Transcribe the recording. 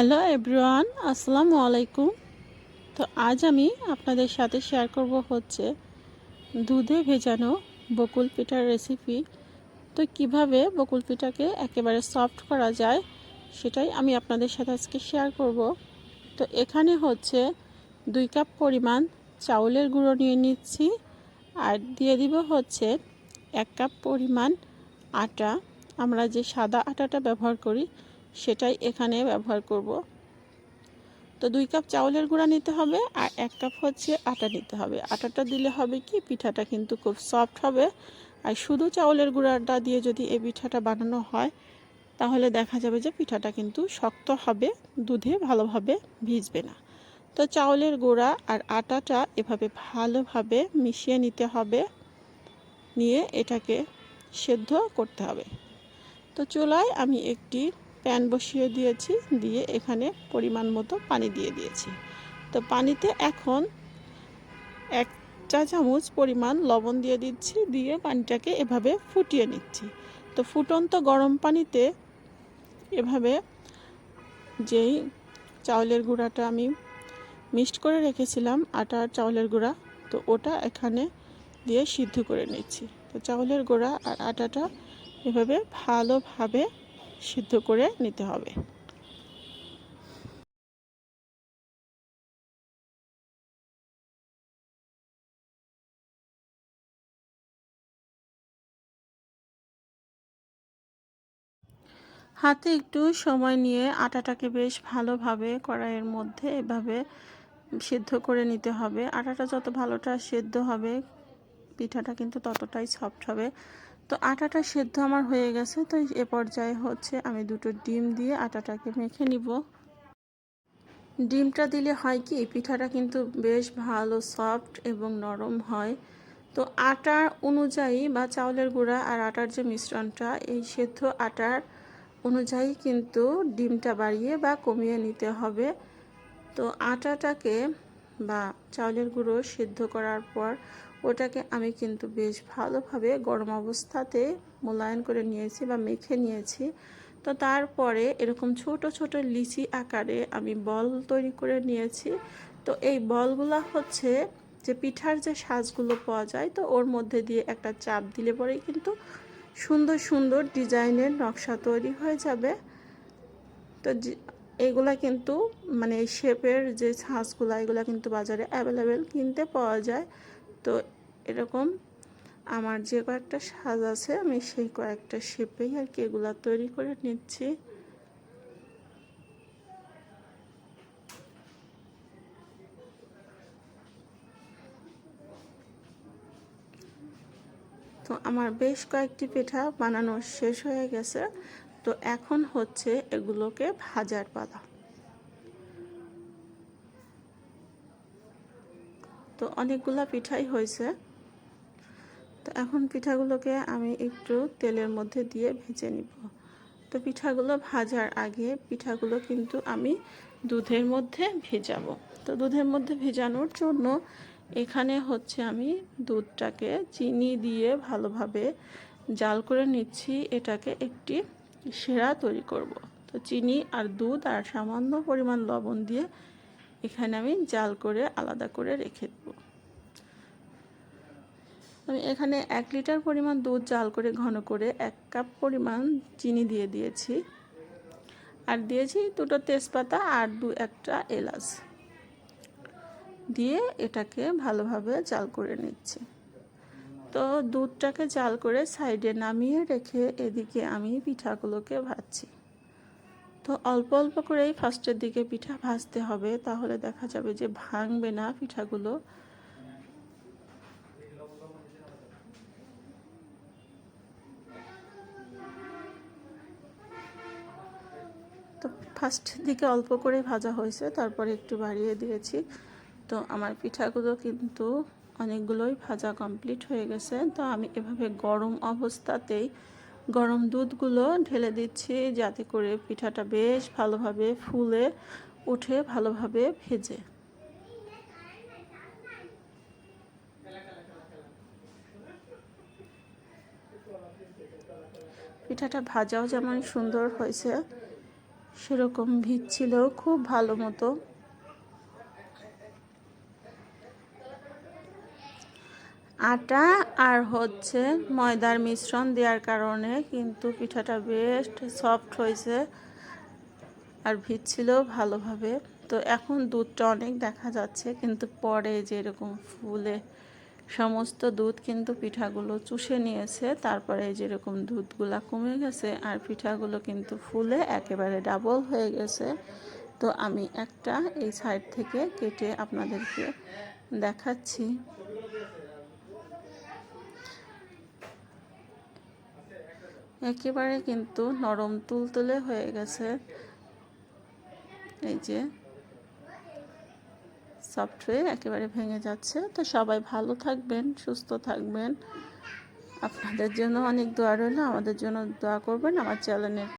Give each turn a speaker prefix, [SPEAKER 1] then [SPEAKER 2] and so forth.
[SPEAKER 1] Hello everyone, আসসালামু আলাইকুম। তো আজ আমি আপনাদের সাথে শেয়ার করব হচ্ছে দুধে ভেজানো বকুল পিঠার রেসিপি। তো কিভাবে বকুল পিঠাকে একেবারে সফট করা যায় সেটাই আমি আপনাদের সাথে আজকে শেয়ার করব। তো এখানে হচ্ছে 2 কাপ পরিমাণ চাউলের গুঁড়ো নিয়ে নিচ্ছি, আর দিয়ে দিব হচ্ছে 1 কাপ পরিমাণ আটা। আমরা যে সাদা আটাটা ব্যবহার করি সেটাই এখানে ব্যবহার করব। তো 2 কাপ চাউলের গুঁড়া নিতে হবে আর 1 কাপ হচ্ছে আটা নিতে হবে। আটাটা দিলে হবে কি, পিঠাটা কিন্তু খুব সফট হবে। আর শুধু চাউলের গুঁড়াটা দিয়ে যদি এই পিঠাটা বানানো হয় তাহলে দেখা যাবে যে পিঠাটা কিন্তু শক্ত হবে, দুধে ভালোভাবে ভিজবে না। তো চাউলের গুঁড়া আর আটাটা এভাবে ভালোভাবে মিশিয়ে নিতে হবে, নিয়ে এটাকে সেদ্ধ করতে হবে। তো চুলায় আমি একটি প্যান বসিয়ে দিয়েছি, দিয়ে এখানে পরিমাণ মতো পানি দিয়ে দিয়েছি। তো পানিতে এখন 1 চা চামচ পরিমাণ লবণ দিয়ে দিচ্ছি, দিয়ে পানিটাকে এভাবে ফুটিয়ে নিচ্ছি। তো ফুটন্ত গরম পানিতে এভাবে যেই চাউলের গুঁড়াটা আমি মিক্সড করে রেখেছিলাম, আটা আর চাউলের গুঁড়া, তো ওটা এখানে দিয়ে সিদ্ধ করে নিচ্ছি। তো চাউলের গুঁড়া আর আটাটা এভাবে ভালোভাবে সিদ্ধ করে নিতে হবে। হাতে একটু সময় নিয়ে আটাটাকে বেশ ভালোভাবে কড়াইয়ের মধ্যে এভাবে সিদ্ধ করে নিতে হবে। আটাটা যত ভালোটা সিদ্ধ হবে পিঠাটা কিন্তু ততটাই সফট হবে। তো আটাটা সিদ্ধ আমার হয়ে গেছে। তো এ পর্যায়ে হচ্ছে আমি 2টো ডিম দিয়ে আটাটাকে মেখে নিব। ডিমটা দিলে হয় কি, পিঠাটা কিন্তু বেশ ভালো সফট এবং নরম হয়। তো আটার অনুযায়ী বা চাউলের গুঁড়া আর আটার যে মিশ্রণটা, এই সেদ্ধ আটার অনুযায়ী কিন্তু ডিমটা বাড়িয়ে বা কমিয়ে নিতে হবে। তো আটাটাকে বা চাউলের গুঁড়ো সিদ্ধ করার পর ওটাকে আমি কিন্তু বেশ ভালোভাবে গরম অবস্থাতে মোলায়েম করে নিয়েছি বা মেখে নিয়েছি। তো তারপরে এরকম ছোট ছোট লিচি আকারে আমি বল তৈরি করে নিয়েছি। তো এই বলগুলা হচ্ছে যে পিঠার যে সাজগুলো পাওয়া যায়, তো ওর মধ্যে দিয়ে একটা চাপ দিলে পরেই কিন্তু সুন্দর সুন্দর ডিজাইনের নকশা তৈরি হয়ে যাবে। তো এইগুলা কিন্তু মানে এই শেপের যে ছাঁচগুলো, এগুলো কিন্তু বাজারে অ্যাভেলেবেল কিনতে পাওয়া যায়। তো এরকম আমার যে কয়েকটা সাজ আছে আমি সেই কয়েকটা শেপেই আর কি এগুলা তৈরি করে নিচ্ছি। তো আমার বেশ কয়েকটি পিঠা বানানো শেষ হয়ে গেছে। তো এখন হচ্ছে এগুলোকে ভাজার পালা। তো অনেকগুলা পিঠাই হয়েছে। তো এখন পিঠাগুলোকে আমি একটু তেলের মধ্যে দিয়ে ভেজে নিব। তো পিঠাগুলো ভাজার আগে পিঠাগুলো কিন্তু আমি দুধের মধ্যে ভেজাবো। তো দুধের মধ্যে ভেজানোর জন্য এখানে হচ্ছে আমি দুধটাকে চিনি দিয়ে ভালোভাবে জাল করে নিচ্ছি। এটাকে একটি সেরা তৈরি করব। তো চিনি আর দুধ আর সামান্য পরিমাণ লবণ দিয়ে এখানে আমি জাল করে আলাদা করে রেখে দেব। আমি এখানে 1 লিটার পরিমাণ দুধ জাল করে ঘন করে 1 কাপ পরিমাণ চিনি দিয়ে দিয়েছি, আর দিয়েছি 2টো তেজপাতা আর 2-1টা এলাচ দিয়ে এটাকে ভালোভাবে জাল করে নিচ্ছি। তো দুধটাকে জাল করে সাইডে নামিয়ে রেখে এদিকে আমি পিঠাগুলোকে ভাজছি। তো অল্প অল্প করেই ফার্স্টের দিকে পিঠা ভাজতে হবে, তাহলে দেখা যাবে যে ভাঙবে না পিঠাগুলো। তো ফার্স্ট দিকে অল্প করে ভাজা হয়েছে, তারপরে একটু বাড়িয়ে দিয়েছি। তো আমার পিঠাগুলো কিন্তু অনেকগুলোই ভাজা কমপ্লিট হয়ে গেছে। তো আমি এভাবে গরম অবস্থাতেই গরম দুধগুলো ঢেলে দিচ্ছি, যাতে করে পিঠাটা বেশ ভালোভাবে ফুলে উঠে ভালোভাবে ভেজে। পিঠাটা ভাজাও যেমন সুন্দর হয়েছে, সেরকম ভিজছিল খুব ভালো মতো। আটা আর ময়দার মিশ্রণ দেওয়ার কারণে কিন্তু পিঠাটা বেশ সফট হয়েছে আর ভিজছিল ভালোভাবে। তো এখন দুধটা অনেক দেখা যাচ্ছে, কিন্তু পরে যেরকম ফুলে সমস্ত দুধ কিন্তু পিঠাগুলো চুষে নিয়েছে, তারপরে যেরকম দুধগুলা কমে গেছে আর পিঠাগুলো কিন্তু ফুলে একেবারে ডাবল হয়ে গেছে। তো আমি একটা এই সাইড থেকে কেটে আপনাদেরকে দেখাচ্ছি। একেবারে কিন্তু নরম তুলতুলে হয়ে গেছে, এই যে সফট হয়ে একেবারে ভেঙে যাচ্ছে। তো সবাই ভালো থাকবেন, সুস্থ থাকবেন। আপনাদের জন্য অনেক দোয়া রইল, আমাদের জন্য দোয়া করবেন। আমার চ্যানেলের